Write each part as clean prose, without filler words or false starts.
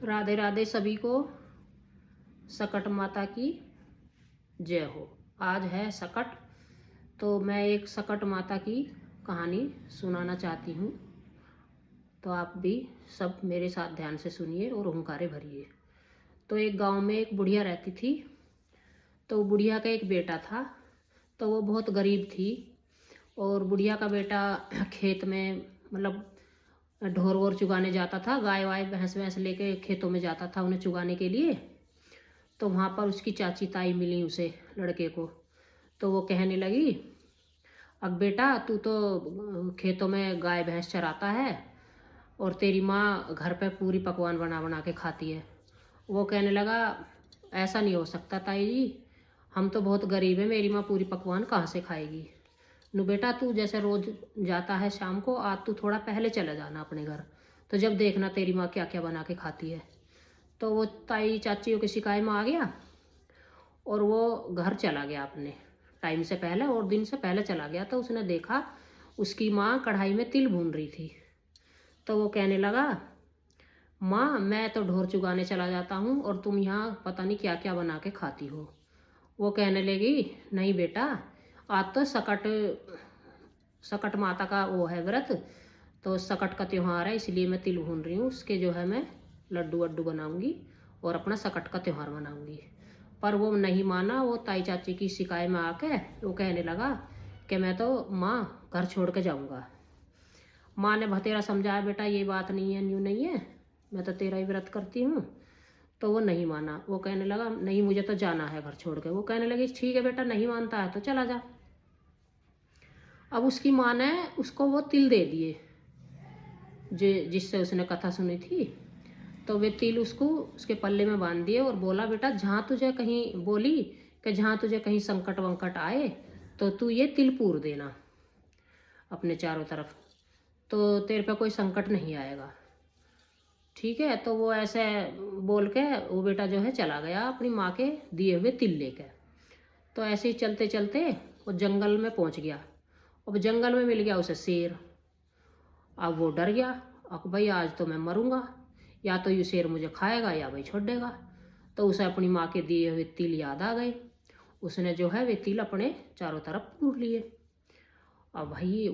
राधे राधे सभी को। सकट माता की जय हो। आज है सकट, तो मैं एक सकट माता की कहानी सुनाना चाहती हूँ। तो आप भी सब मेरे साथ ध्यान से सुनिए और हुंकारे भरिए। तो एक गांव में एक बुढ़िया रहती थी। तो बुढ़िया का एक बेटा था। तो वो बहुत गरीब थी और बुढ़िया का बेटा खेत में मतलब ढोर वोर चुगाने जाता था। गाय वाय भैंस वैंस लेके खेतों में जाता था उन्हें चुगाने के लिए। तो वहाँ पर उसकी चाची ताई मिली उसे, लड़के को। तो वो कहने लगी, अब बेटा तू तो खेतों में गाय भैंस चराता है और तेरी माँ घर पे पूरी पकवान बना बना के खाती है। वो कहने लगा, ऐसा नहीं हो सकता ताई जी, हम तो बहुत गरीब है, मेरी माँ पूरी पकवान कहाँ से खाएगी। नु बेटा तू जैसे रोज जाता है शाम को, आज तू थोड़ा पहले चला जाना अपने घर, तो जब देखना तेरी माँ क्या क्या बना के खाती है। तो वो ताई चाचियों की शिकायत में आ गया और वो घर चला गया अपने टाइम से पहले और दिन से पहले चला गया। तो उसने देखा उसकी माँ कढ़ाई में तिल भून रही थी। तो वो कहने लगा, माँ मैं तो ढोर चुगाने चला जाता हूँ और तुम यहाँ पता नहीं क्या क्या बना के खाती हो। वो कहने लगी, नहीं बेटा आज तो सकट माता का वो है व्रत, तो सकट का त्योहार है इसलिए मैं तिल भून रही हूँ, उसके जो है मैं लड्डू वड्डू बनाऊंगी और अपना सकट का त्योहार मनाऊंगी। पर वो नहीं माना। वो ताई चाची की शिकायत में आके वो कहने लगा कि मैं तो माँ घर छोड़ के जाऊँगा। माँ ने बतेरा समझाया, बेटा ये बात नहीं है, न्यू नहीं है, मैं तो तेरा ही व्रत करती हूँ। तो वो नहीं माना। वो कहने लगा, नहीं मुझे तो जाना है घर छोड़ के। वो कहने लगी, ठीक है बेटा नहीं मानता है तो चला जा। अब उसकी माँ ने उसको वो तिल दे दिए जिससे उसने कथा सुनी थी। तो वे तिल उसको उसके पल्ले में बांध दिए और बोला, बेटा जहाँ तुझे कहीं बोली कि जहाँ तुझे कहीं संकट वंकट आए तो तू ये तिल पूर देना अपने चारों तरफ, तो तेरे पे कोई संकट नहीं आएगा, ठीक है। तो वो ऐसे बोल के वो बेटा जो है चला गया अपनी माँ के दिए हुए तिल लेके। तो ऐसे ही चलते चलते वो जंगल में पहुँच गया। अब जंगल में मिल गया उसे शेर। अब वो डर गया, अब भाई आज तो मैं मरूंगा, या तो ये शेर मुझे खाएगा या भाई छोड़ देगा। तो उसे अपनी माँ के दिए हुए तिल याद आ गए। उसने जो है वे तिल अपने चारों तरफ पूर लिए। अब भाई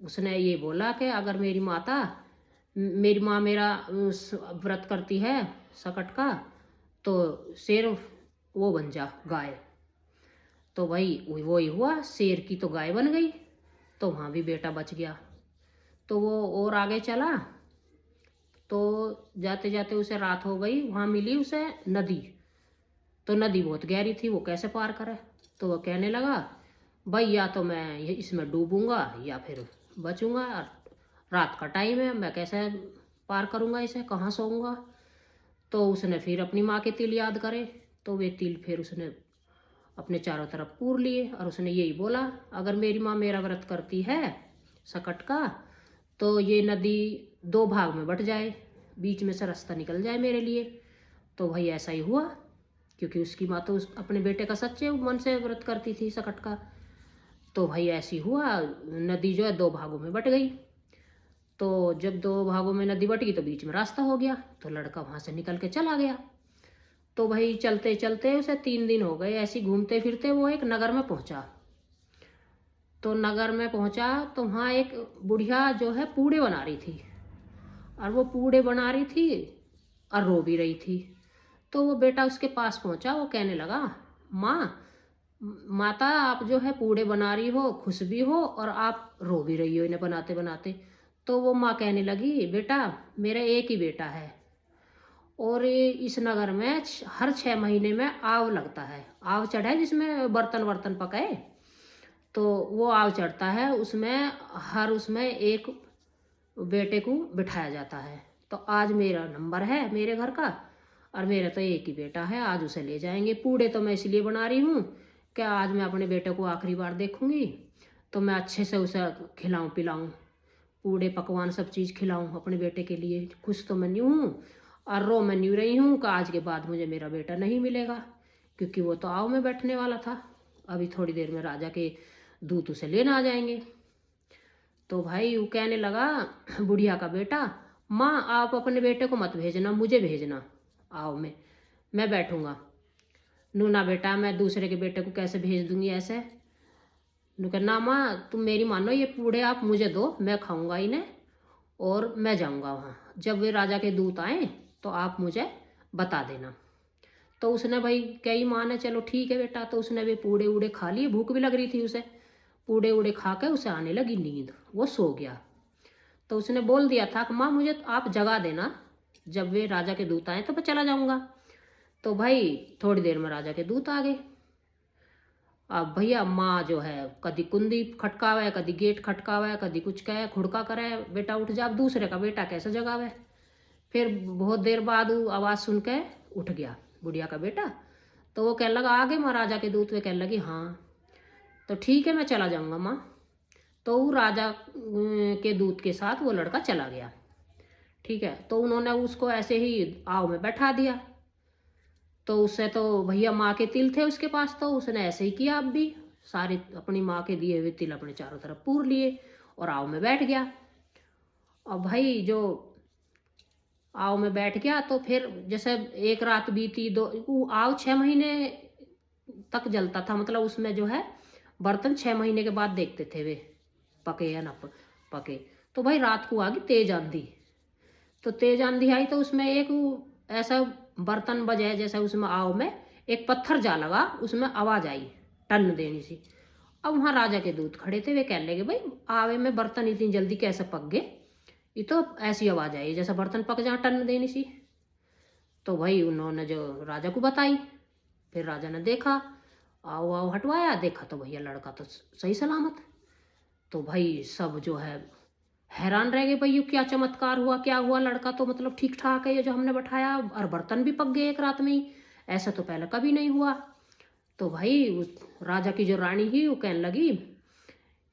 उसने ये बोला कि अगर मेरी माँ मेरा व्रत करती है सकट का, तो शेर वो बन जा गाय। तो भाई वो ही हुआ, शेर की तो गाय बन गई। तो वहाँ भी बेटा बच गया। तो वो और आगे चला। तो जाते जाते उसे रात हो गई। वहाँ मिली उसे नदी। तो नदी बहुत गहरी थी, वो कैसे पार करे। तो वो कहने लगा, भाई या तो मैं इसमें डूबूंगा या फिर बचूंगा, रात का टाइम है, मैं कैसे पार करूंगा इसे, कहाँ सोऊंगा। तो उसने फिर अपनी माँ के तिल याद करे। तो वे तिल फिर उसने अपने चारों तरफ पूर लिए और उसने यही बोला, अगर मेरी माँ मेरा व्रत करती है सकट का, तो ये नदी दो भाग में बट जाए, बीच में से रास्ता निकल जाए मेरे लिए। तो भाई ऐसा ही हुआ, क्योंकि उसकी माँ तो अपने बेटे का सच्चे मन से व्रत करती थी सकट का। तो भाई ऐसी हुआ, नदी जो है दो भागों में बट गई। तो जब दो भागों में नदी बट गई तो बीच में रास्ता हो गया। तो लड़का वहाँ से निकल के चला गया। तो भाई चलते चलते उसे 3 दिन हो गए, ऐसी घूमते फिरते वो एक नगर में पहुंचा। तो नगर में पहुंचा तो वहाँ एक बुढ़िया जो है पूड़े बना रही थी, और वो पूड़े बना रही थी और रो भी रही थी। तो वो बेटा उसके पास पहुंचा। वो कहने लगा, माता आप जो है पूड़े बना रही हो, खुश भी हो और आप रो भी रही हो इन्हें बनाते बनाते। तो वो माँ कहने लगी, बेटा मेरा एक ही बेटा है और इस नगर में हर 6 महीने में आव लगता है, आव चढ़ाए जिसमें बर्तन वर्तन पकाए। तो वो आव चढ़ता है, उसमें एक बेटे को बिठाया जाता है। तो आज मेरा नंबर है मेरे घर का, और मेरा तो एक ही बेटा है, आज उसे ले जाएंगे। पूड़े तो मैं इसलिए बना रही हूँ कि आज मैं अपने बेटे को आखिरी बार देखूंगी, तो मैं अच्छे से उसे खिलाऊं पिलाऊं, पूड़े पकवान सब चीज़ खिलाऊं अपने बेटे के लिए। खुश तो मैं न्यू हूँ और रो मैं न्यू रही हूँ कि आज के बाद मुझे मेरा बेटा नहीं मिलेगा, क्योंकि वो तो आव में बैठने वाला था। अभी थोड़ी देर में राजा के दूत उसे लेना आ जाएंगे। तो भाई वो कहने लगा, बुढ़िया का बेटा, माँ आप अपने बेटे को मत भेजना, मुझे भेजना, आओ मैं बैठूंगा। नू ना बेटा मैं दूसरे के बेटे को कैसे भेज दूंगी ऐसे। नू कह ना माँ तुम मेरी मानो, ये पूड़े आप मुझे दो, मैं खाऊंगा इन्हें और मैं जाऊंगा वहाँ। जब वे राजा के दूत आए तो आप मुझे बता देना। तो उसने भाई कई माँ ने चलो ठीक है बेटा, तो उसने भी पूड़े उड़े खा लिए, भूख भी लग रही थी उसे। पूड़े उड़े खा के उसे आने लगी नींद, वो सो गया। तो उसने बोल दिया था कि माँ मुझे आप जगा देना, जब वे राजा के दूत आए तो मैं चला जाऊंगा। तो भाई थोड़ी देर में राजा के दूत आ गए। अब भैया माँ जो है कभी कुंडी खटकावे, कभी गेट खटकावे, कभी कुछ कहे, खुड़का करे, बेटा उठ जा। अब दूसरे का बेटा कैसे जगावे। फिर बहुत देर बाद वो आवाज़ सुन के उठ गया बुढ़िया का बेटा। तो वो कहने लगा आगे महाराजा के दूत। वे कहने लगी हाँ तो ठीक है मैं चला जाऊंगा माँ। तो वो राजा के दूत के साथ वो लड़का चला गया। ठीक है, तो उन्होंने उसको ऐसे ही आव में बैठा दिया। तो उससे तो भैया माँ के तिल थे उसके पास, तो उसने ऐसे ही किया। अब भी सारे अपनी माँ के दिए हुए तिल अपने चारों तरफ पूर लिए और आव में बैठ गया। और भाई जो आव में बैठ गया तो फिर जैसे एक रात बीती, दो, वो आव 6 महीने तक जलता था, मतलब उसमें जो है बर्तन 6 महीने के बाद देखते थे वे पके या ना पके। तो भाई रात को आ गई तेज आंधी। तो तेज आंधी आई तो उसमें एक ऐसा बर्तन बजाए, जैसे उसमें आव में एक पत्थर जा लगा, उसमें आवाज आई टन देनी सी। अब वहाँ राजा के दूत खड़े थे, वे कह लगे भाई आवे में बर्तन इतनी जल्दी कैसे पक गए, ये तो ऐसी आवाज आई जैसा बर्तन पक जाए टन देनी सी। तो भाई उन्होंने जो राजा को बताई, फिर राजा ने देखा, आओ आओ हटवाया, देखा तो भैया लड़का तो सही सलामत। तो भाई सब जो है हैरान रह गए, भाई ये क्या चमत्कार हुआ, क्या हुआ, लड़का तो मतलब ठीक ठाक है ये जो हमने बैठाया, और बर्तन भी पक गए एक रात में ही, ऐसा तो पहले कभी नहीं हुआ। तो भाई उस राजा की जो रानी ही वो कहने लगी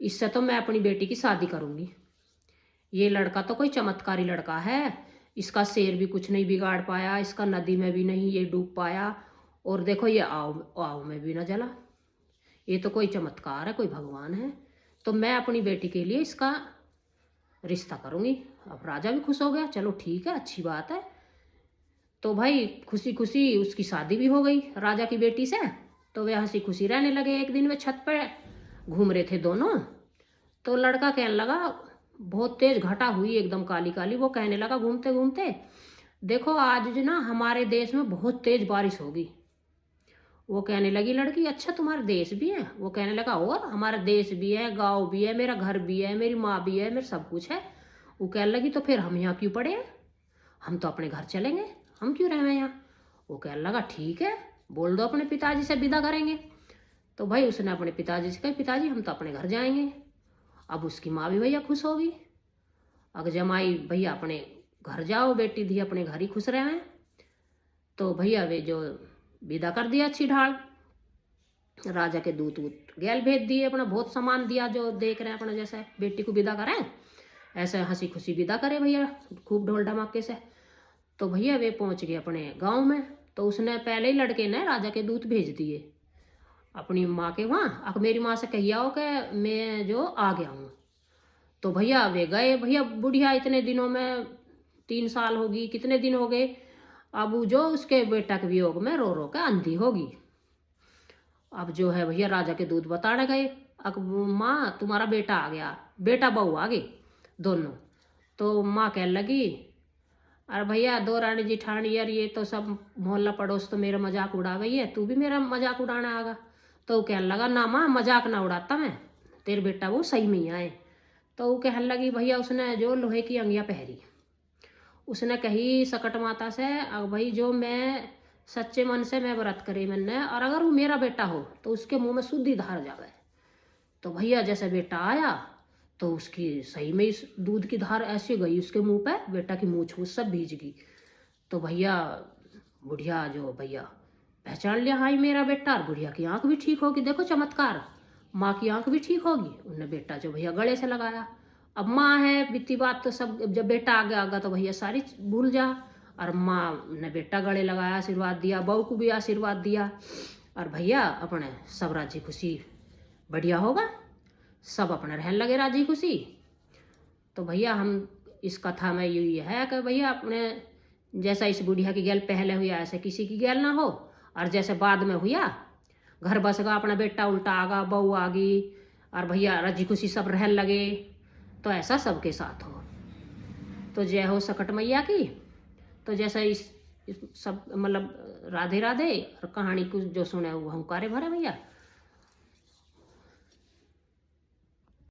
इससे तो मैं अपनी बेटी की शादी करूंगी, ये लड़का तो कोई चमत्कारी लड़का है, इसका शेर भी कुछ नहीं बिगाड़ पाया, इसका नदी में भी नहीं ये डूब पाया, और देखो ये आव में भी ना जला, ये तो कोई चमत्कार है, कोई भगवान है, तो मैं अपनी बेटी के लिए इसका रिश्ता करूंगी। अब राजा भी खुश हो गया, चलो ठीक है अच्छी बात है। तो भाई खुशी खुशी उसकी शादी भी हो गई राजा की बेटी से। तो वे हंसी खुशी रहने लगे। एक दिन वे छत पर घूम रहे थे दोनों। तो लड़का कहने लगा, बहुत तेज घटा हुई एकदम काली काली, वो कहने लगा घूमते घूमते देखो आज जो ना हमारे देश में बहुत तेज बारिश होगी। वो कहने लगी लड़की अच्छा तुम्हारा देश भी है। वो कहने लगा और हमारा देश भी है, गांव भी है, मेरा घर भी है, मेरी माँ भी है, मेरा सब कुछ है। वो कहने लगी तो फिर हम यहाँ क्यों पड़े हैं, हम तो अपने घर चलेंगे, हम क्यों रहें यहाँ। वो कहने लगा ठीक है बोल दो अपने पिताजी से विदा करेंगे। तो भाई उसने अपने पिताजी से कहा पिताजी हम तो अपने घर जाएंगे। अब उसकी माँ भी भैया खुश होगी, अगर जमाई भैया अपने घर जाओ, बेटी धी अपने घर ही खुश रहे। तो भैया वे जो विदा कर दिया अच्छी ढाल, राजा के दूत गैल भेज दिए, अपना बहुत सामान दिया, जो देख रहे हैं अपना जैसे बेटी को विदा करें ऐसे हंसी खुशी विदा करे भैया खूब ढोल ढमाके से। तो भैया वे पहुंच गए अपने गांव में। तो उसने पहले ही लड़के ने राजा के दूत भेज दिए अपनी माँ के वहाँ, अब मेरी माँ से कहिया हो कि मैं जो आ गया हूँ। तो भैया वे गए, भैया बुढ़िया इतने दिनों में 3 साल होगी, कितने दिन हो गए, अब जो उसके बेटा के वियोग में रो रो के अंधी होगी। अब जो है भैया राजा के दूध बताने गए, अब माँ तुम्हारा बेटा आ गया, बेटा बहू आ गई दोनों। तो माँ कहने लगी अरे भैया दो रानी जिठानी यार ये तो सब मोहल्ला पड़ोस तो मेरा मजाक उड़ा गई है, तू भी मेरा मजाक उड़ाने आगा। तो वो कहने लगा ना माँ मजाक ना उड़ाता मैं, तेरे बेटा वो सही में ही आए। तो वो कहने लगी भैया उसने जो लोहे की अंगियाँ पहरी, उसने कही सकट माता से भाई जो मैं सच्चे मन से मैं व्रत करी मैंने, और अगर वो मेरा बेटा हो तो उसके मुंह में शुद्धि धार जावे। तो भैया जैसे बेटा आया तो उसकी सही में इस दूध की धार ऐसे गई उसके मुंह पे, बेटा की मूंछ वूछ सब भीज गई। तो भैया बुढ़िया जो भैया पहचान लिया हाई मेरा बेटा, और बुढ़िया की आंख भी ठीक होगी, देखो चमत्कार, माँ की आंख भी ठीक होगी। उनने बेटा जो भैया गले से लगाया, अब माँ है बीती बात तो सब, जब बेटा आगे आगा तो भैया सारी भूल जा। और माँ ने बेटा गले लगाया, आशीर्वाद दिया, बहू को भी आशीर्वाद दिया, और भैया अपने सब राजी खुशी बढ़िया होगा, सब अपने रहने लगे राजी खुशी। तो भैया हम इस कथा में ये है कि भैया अपने जैसा इस बुढ़िया की गैल पहले हुआ ऐसे किसी की गैल ना हो, और जैसे बाद में हुआ घर बसगा अपना बेटा उल्टा आगा बहू आ गई और भैया रजी खुशी सब रह लगे, तो ऐसा सबके साथ हो। तो जय हो सकट मैया की। तो जैसा इस सब मतलब राधे राधे, और कहानी कुछ जो सुने वो हम करे भरे भैया।